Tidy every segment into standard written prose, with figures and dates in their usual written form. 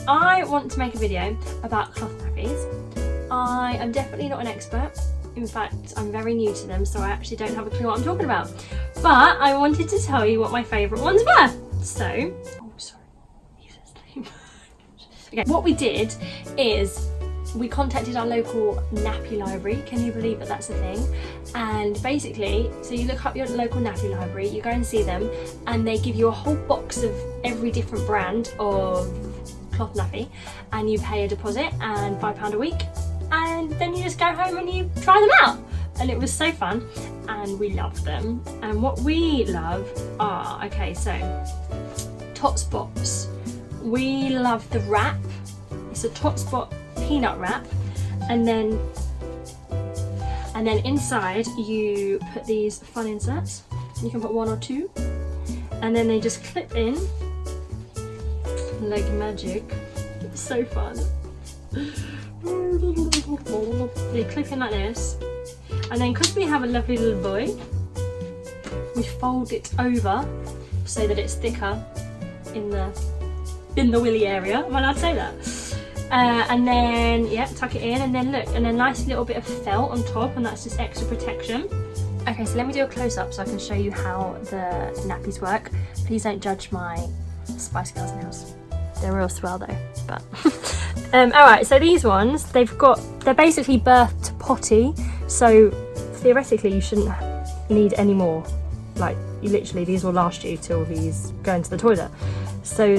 I want to make a video about cloth nappies. I am definitely not an expert. In fact, I'm very new to them, so I actually don't have a clue what I'm talking about. But I wanted to tell you what my favourite ones were. So, oh sorry, he says name. Okay, what we did is we contacted our local nappy library. Can you believe that that's a thing? And basically, so you look up your local nappy library, you go and see them, and they give you a whole box of every different brand of cloth nappy, and you pay a deposit and £5 a week, and then you just go home and you try them out. And it was so fun, and we loved them. And what we love are, okay, so Tots box. We love the wrap. It's a Tots box peanut wrap, and then inside you put these fun inserts. You can put 1 or 2, and then they just clip in like magic. It's so fun. They clip in like this, and then because we have a lovely little boy, we fold it over so that it's thicker in the willy area. Am I allowed to say that? And then, yeah, tuck it in, and then look, and a nice little bit of felt on top, and that's just extra protection. Okay, so let me do a close-up so I can show you how the nappies work. Please don't judge my Spice Girls nails. They're real swell though, but... alright, so these ones, they're basically birthed to potty, so theoretically you shouldn't need any more. Like, these will last you till these go into the toilet. So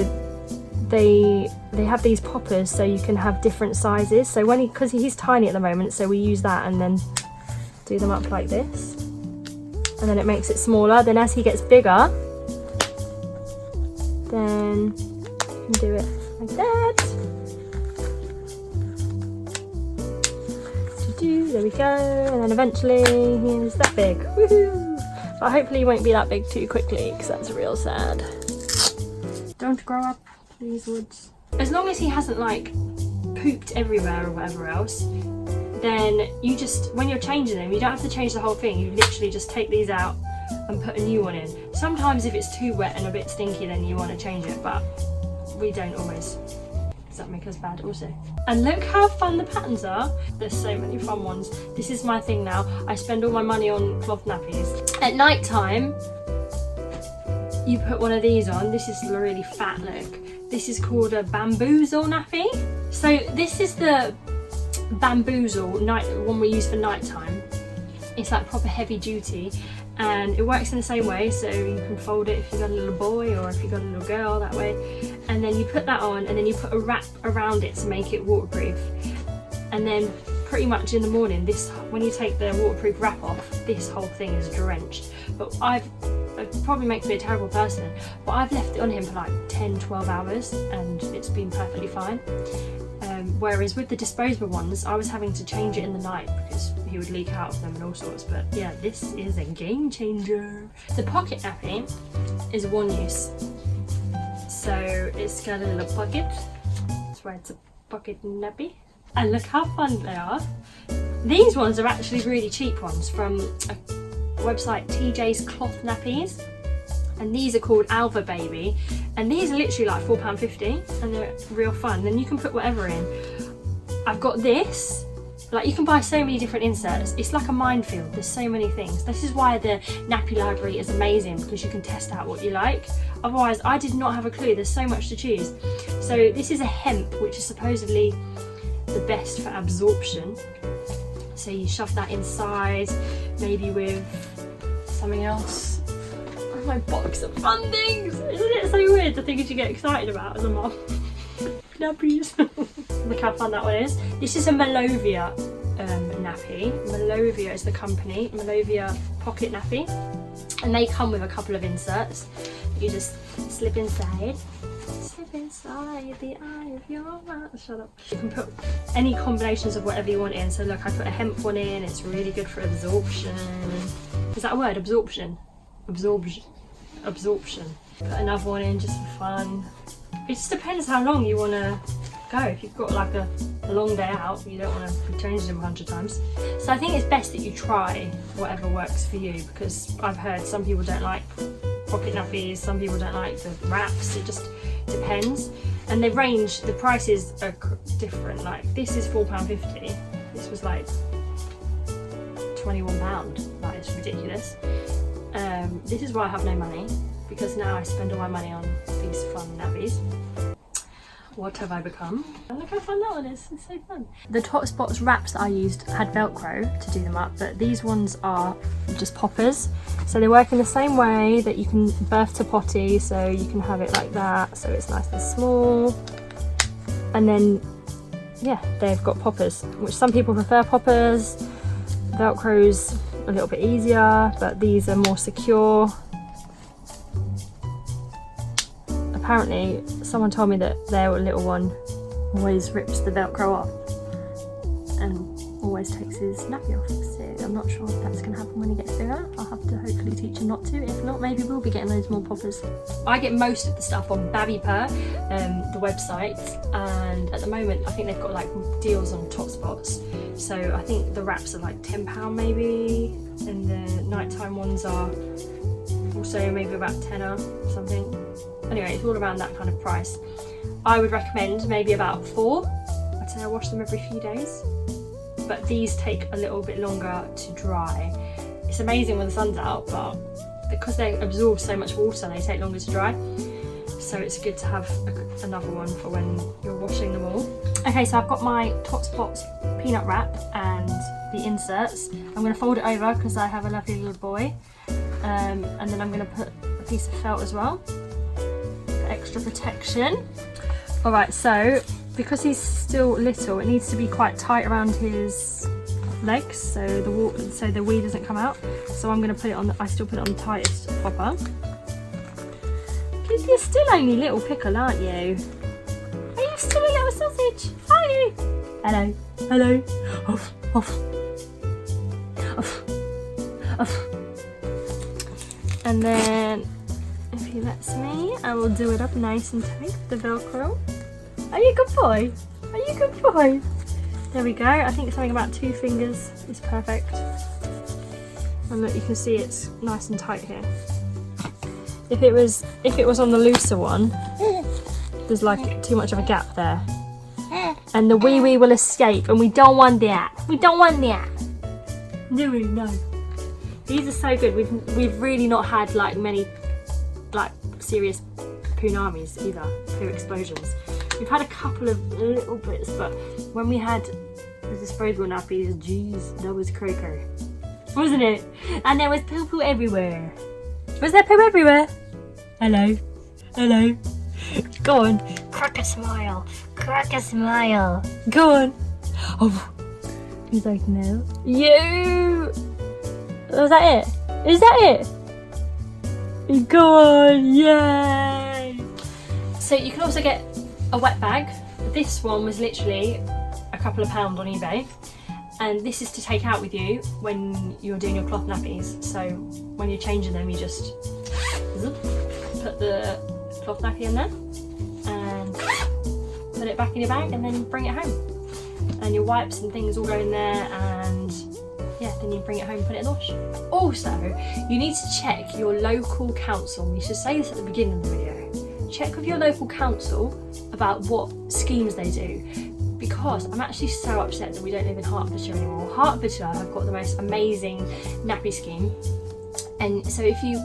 they have these poppers so you can have different sizes. So because he's tiny at the moment, so we use that and then do them up like this, and then it makes it smaller. Then as he gets bigger, then you can do it like that. There we go, and then eventually he's that big. Woohoo! But hopefully he won't be that big too quickly, because that's real sad. Don't grow up, please, Woods. As long as he hasn't like pooped everywhere or whatever else, then you just, when you're changing them, you don't have to change the whole thing. You literally just take these out and put a new one in. Sometimes if it's too wet and a bit stinky, then you want to change it, but we don't always. Does that make us bad also? And look how fun the patterns are. There's so many fun ones. This is my thing now. I spend all my money on cloth nappies. At night time, you put one of these on. This is a really fat look. This is called a Bamboozle nappy. So this is the Bamboozle night one we use for nighttime. It's like proper heavy duty, and it works in the same way, so you can fold it if you've got a little boy or if you've got a little girl, that way. And then you put that on, and then you put a wrap around it to make it waterproof. And then pretty much in the morning, when you take the waterproof wrap off, this whole thing is drenched. But it probably makes me a terrible person, but I've left it on him for like 10-12 hours and it's been perfectly fine. Whereas with the disposable ones, I was having to change it in the night because he would leak out of them and all sorts. But yeah, this is a game changer. The pocket nappy is one use. So it's got a little pocket. That's why it's a pocket nappy. And look how fun they are. These ones are actually really cheap ones from a website, TJ's Cloth Nappies. And these are called Alva Baby, and these are literally like £4.50, and they're real fun. Then you can put whatever in. I've got this, like, you can buy so many different inserts. It's like a minefield. There's so many things. This is why the nappy library is amazing, because you can test out what you like. Otherwise, I did not have a clue. There's so much to choose. So this is a hemp, which is supposedly the best for absorption. So you shove that inside, maybe with something else. My box of fun things. Isn't it so weird, the things you get excited about as a mum? Nappies. Look how fun that one is. This is a Milovia nappy. Milovia is the company. Milovia pocket nappy, and they come with a couple of inserts. You just slip inside. Slip inside the eye of your mouth. Shut up. You can put any combinations of whatever you want in. So look, I put a hemp one in. It's really good for absorption. Is that a word? Absorption. Absorption. Put another one in just for fun. It just depends how long you want to go. If you've got like a long day out, you don't want to be changing them 100 times. So I think it's best that you try whatever works for you, because I've heard some people don't like pocket nappies, some people don't like the wraps. depends. And they range, the prices are different. Like this is £4.50. This was like £21. That is ridiculous. This is why I have no money, because now I spend all my money on these fun nappies. What have I become? And look how fun that one is, it's so fun. The Tots wraps that I used had Velcro to do them up, but these ones are just poppers. So they work in the same way that you can birth to potty, so you can have it like that, so it's nice and small. And then, yeah, they've got poppers, which some people prefer poppers. Velcro's a little bit easier, but these are more secure. Apparently, someone told me that their little one always rips the Velcro off and always takes his nappy off. So I'm not sure if that's going to happen when he gets bigger. I'll have to hopefully teach him not to. If not, maybe we'll be getting loads more poppers. I get most of the stuff on Babi, the website, and at the moment I think they've got like deals on Tots. So I think the wraps are like £10 maybe, and the nighttime ones are also maybe about tenner or something. Anyway, it's all around that kind of price. I would recommend maybe about 4. I'd say I wash them every few days. But these take a little bit longer to dry. It's amazing when the sun's out, but because they absorb so much water, they take longer to dry. So it's good to have another one for when you're washing them all. Okay, so I've got my Tots peanut wrap and the inserts. I'm going to fold it over because I have a lovely little boy. And then I'm going to put a piece of felt as well, for extra protection. Alright, so because he's still little, it needs to be quite tight around his legs so the wee doesn't come out. So I'm going to put it on, I still put it on the tightest popper. Because you're still only little pickle, aren't you? Are you still a little sausage? Are you? Hello, hello. Off, off, off, off. And then, if he lets me, I will do it up nice and tight, the Velcro. Are you a good boy? Are you a good boy? There we go. I think something about 2 fingers is perfect. And look, you can see it's nice and tight here. If it was on the looser one, there's like too much of a gap there. And the wee will escape, and we don't want that. We don't want that. No. These are so good. We've really not had like many like serious tsunamis either, poo explosions. We've had a couple of little bits, but when we had the disposable nappies, jeez, that was cray-cray, wasn't it? And there was poo everywhere. Was there poo everywhere? Hello, hello. Go on, crack a smile, crack a smile. Go on. Oh, he's like, no. You. Was that it? Is that it? Go on, yay! So you can also get a wet bag. This one was literally a couple of pounds on eBay, and this is to take out with you when you're doing your cloth nappies. So when you're changing them, you just put the cloth nappy in there and put it back in your bag, and then bring it home. And your wipes and things all go in there, and yeah, then you bring it home and put it in the wash. Also, you need to check your local council. We should say this at the beginning of the video. Check with your local council about what schemes they do, because I'm actually so upset that we don't live in Hertfordshire anymore. Hertfordshire have got the most amazing nappy scheme, and so if you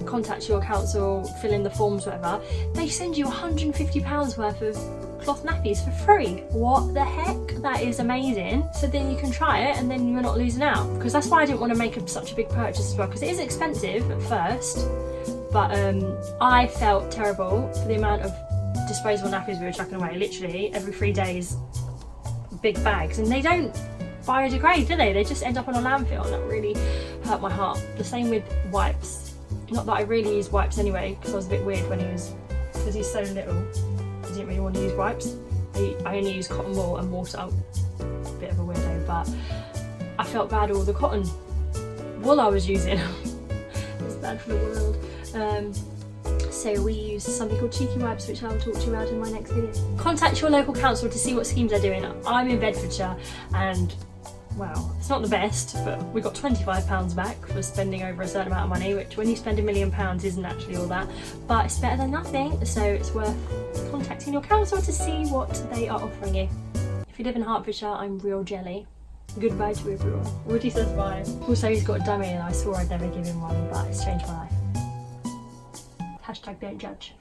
contact your council, fill in the forms, whatever, they send you £150 worth of cloth nappies for free. What the heck? That is amazing. So then you can try it, and then you're not losing out. Because that's why I didn't want to make such a big purchase as well, because it is expensive at first, but I felt terrible for the amount of disposable nappies we were chucking away. Literally every 3 days, big bags, and they don't biodegrade, do they? They just end up on a landfill, and that really hurt my heart. The same with wipes. Not that I really use wipes anyway, because I was a bit weird when because he's so little. I didn't really want to use wipes. I only use cotton wool and water. I'm a bit of a weirdo, but I felt bad all the cotton wool I was using. It's bad for the world. So we use something called cheeky wipes, which I'll talk to you about in my next video. Contact your local council to see what schemes they're doing. I'm in Bedfordshire, and Well, it's not the best, but we got £25 back for spending over a certain amount of money, which when you spend £1 million isn't actually all that, but it's better than nothing, so it's worth contacting your council to see what they are offering you. If you live in Hertfordshire, I'm real jelly. Goodbye to everyone. Woody says bye. Also, he's got a dummy and I swore I'd never give him one, but it's changed my life. Hashtag don't judge.